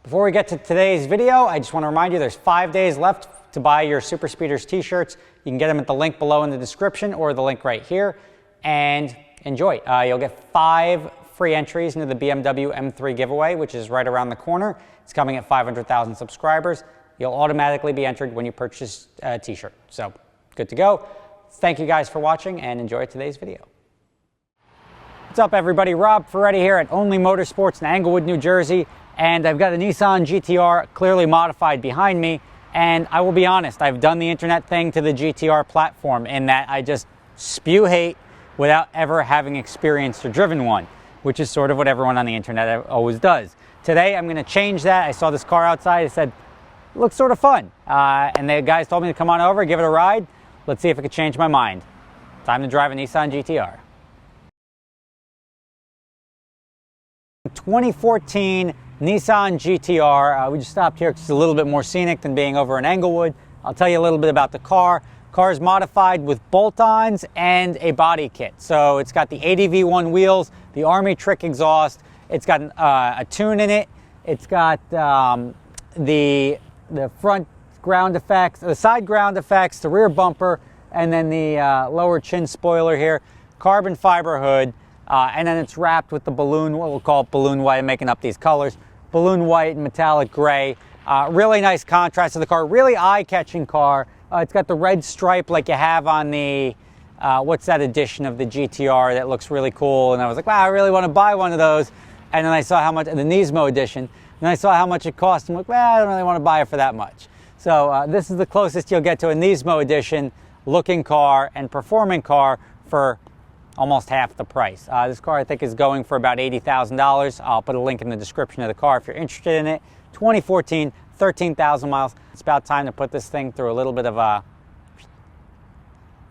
Before we get to today's video, I just want to remind you there's 5 days left to buy your Super Speeders t-shirts. You can get them at the link below in the description or the link right here, and enjoy. You'll get 5 free entries into the BMW M3 giveaway, which is right around the corner. It's coming at 500,000 subscribers. You'll automatically be entered when you purchase a t-shirt. So good to go. Thank you guys for watching and enjoy today's video. What's up everybody? Rob Ferretti here at Only Motorsports in Englewood, New Jersey. And I've got a Nissan GTR clearly modified behind me. And I will be honest, I've done the internet thing to the GTR platform in that I just spew hate without ever having experienced or driven one, which is sort of what everyone on the internet always does. Today I'm going to change that. I saw this car outside. I said, it looks sort of fun. And the guys told me to come on over, give it a ride. Let's see if it could change my mind. Time to drive a Nissan GTR. 2014 Nissan GTR. We just stopped here because it's a little bit more scenic than being over in Englewood. I'll tell you a little bit about the car. Car is modified with bolt-ons and a body kit. So it's got the ADV1 wheels, the Army Trick exhaust. It's got a tune in it. It's got the front ground effects, the side ground effects, the rear bumper, and then the lower chin spoiler here. Carbon fiber hood. And then it's wrapped with the balloon, what we'll call it balloon white. I'm making up these colors. Balloon white and metallic gray. Really nice contrast to the car. Really eye-catching car. It's got the red stripe like you have on the, what's that edition of the GTR that looks really cool. And I was like, wow, I really want to buy one of those. And then I saw how much, the Nismo edition, and I saw how much it cost. I'm like, well, I don't really want to buy it for that much. So this is the closest you'll get to a Nismo edition looking car and performing car for almost half the price. This car I think is going for about $80,000. I'll put a link in the description of the car if you're interested in it. 2014, 13,000 miles. It's about time to put this thing through a little bit of a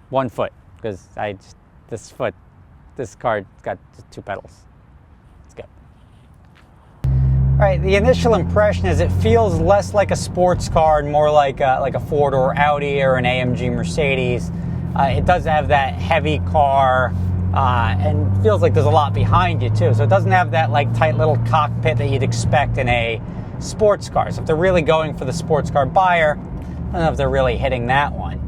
1 foot, because this car's got 2 pedals. Let's go. All right, the initial impression is it feels less like a sports car and more like a Ford or Audi or an AMG Mercedes. It does have that heavy car and feels like there's a lot behind you too. So it doesn't have that like tight little cockpit that you'd expect in a sports car. So if they're really going for the sports car buyer, I don't know if they're really hitting that one.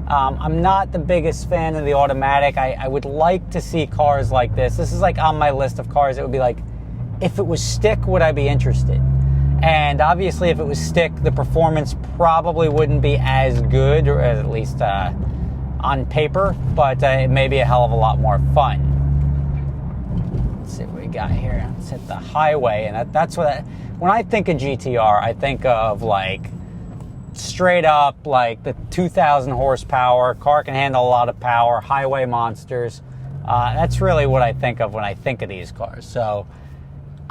I'm not the biggest fan of the automatic. I would like to see cars like this. This is like on my list of cars. It would be like, if it was stick, would I be interested? And obviously if it was stick, the performance probably wouldn't be as good, or at least on paper, but it may be a hell of a lot more fun. Let's see what we got here. Let's hit the highway, and that's what when I think of GTR, I think of like straight up like the 2,000 horsepower, car can handle a lot of power, highway monsters. That's really what I think of when I think of these cars. So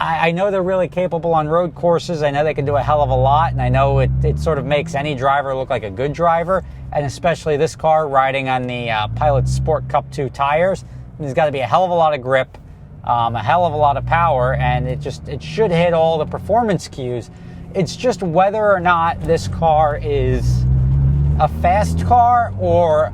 I know they're really capable on road courses. I know they can do a hell of a lot, and I know it sort of makes any driver look like a good driver, and especially this car riding on the Pilot Sport Cup 2 tires. There's got to be a hell of a lot of grip, a hell of a lot of power, and it should hit all the performance cues. It's just whether or not this car is a fast car or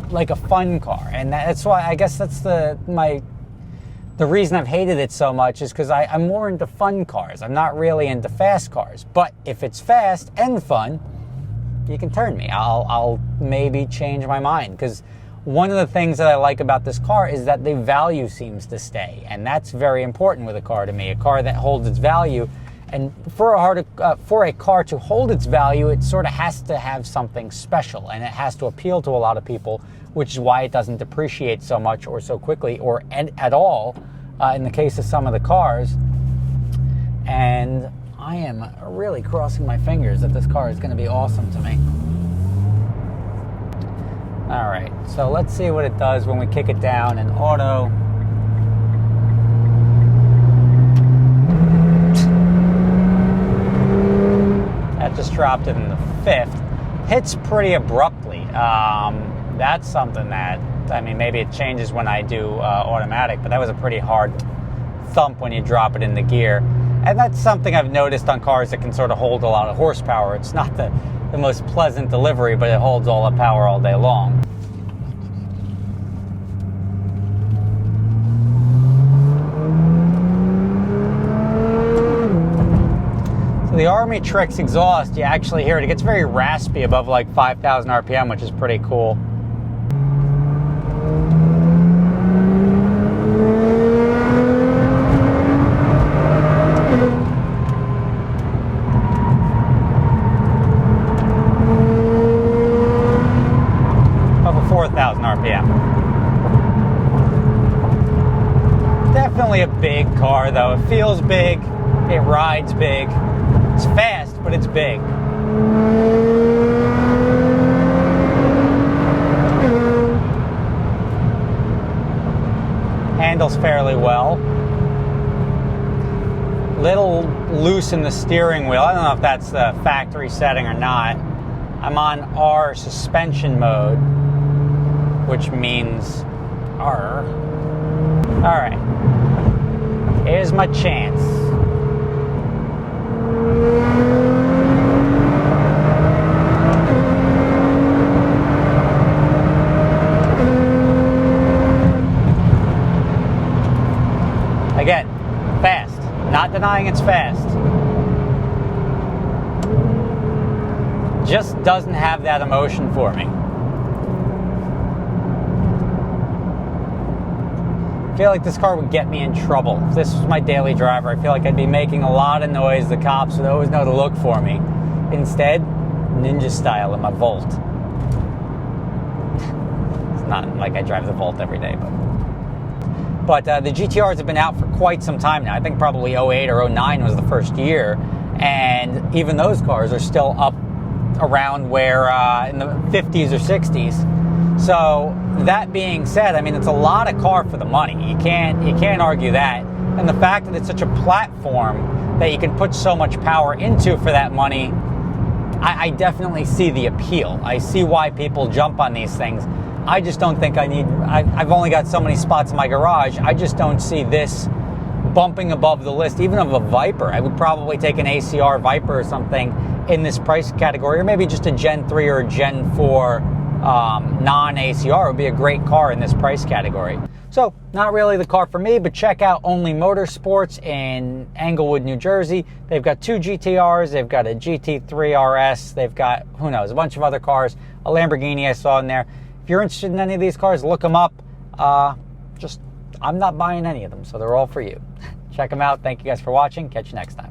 like a fun car, and that's why I guess that's the reason I've hated it so much is because I'm more into fun cars. I'm not really into fast cars. But if it's fast and fun, you can turn me. I'll maybe change my mind, because one of the things that I like about this car is that the value seems to stay. And that's very important with a car to me. A car that holds its value. And for a car to hold its value, it sort of has to have something special, and it has to appeal to a lot of people, which is why it doesn't depreciate so much or so quickly or at all in the case of some of the cars. And I am really crossing my fingers that this car is going to be awesome to me. All right, so let's see what it does when we kick it down in auto. That just dropped it in the 5th. Hits pretty abruptly. That's something that, I mean, maybe it changes when I do automatic, but that was a pretty hard thump when you drop it in the gear. And that's something I've noticed on cars that can sort of hold a lot of horsepower. It's not the most pleasant delivery, but it holds all the power all day long. So the Army Tricks exhaust, you actually hear it. It gets very raspy above like 5,000 RPM, which is pretty cool. Over 4,000 RPM. Definitely a big car though. It feels big, it rides big. It's fast, but it's big. Handles fairly well. Little loose in the steering wheel. I don't know if that's the factory setting or not. I'm on R suspension mode, which means R. All right, here's my chance. Again, fast. Not denying it's fast. Just doesn't have that emotion for me. I feel like this car would get me in trouble. If this was my daily driver, I feel like I'd be making a lot of noise. The cops would always know to look for me. Instead, ninja style in my Volt. It's not like I drive the Volt every day, but the GTRs have been out for quite some time now. I think probably 08 or 09 was the first year, and even those cars are still up around where in the 50s or 60s. So that being said, I mean, it's a lot of car for the money. You can't argue that. And the fact that it's such a platform that you can put so much power into for that money, I definitely see the appeal. I see why people jump on these things. I just don't think I've only got so many spots in my garage. I just don't see this bumping above the list, even of a Viper. I would probably take an ACR Viper or something in this price category, or maybe just a Gen 3 or a Gen 4 non-ACR would be a great car in this price category. So, not really the car for me, but check out Only Motorsports in Englewood, New Jersey. They've got 2 GTRs, they've got a GT3 RS, they've got, who knows, a bunch of other cars, a Lamborghini I saw in there. If you're interested in any of these cars, look them up. I'm not buying any of them, so they're all for you. Check them out. Thank you guys for watching. Catch you next time.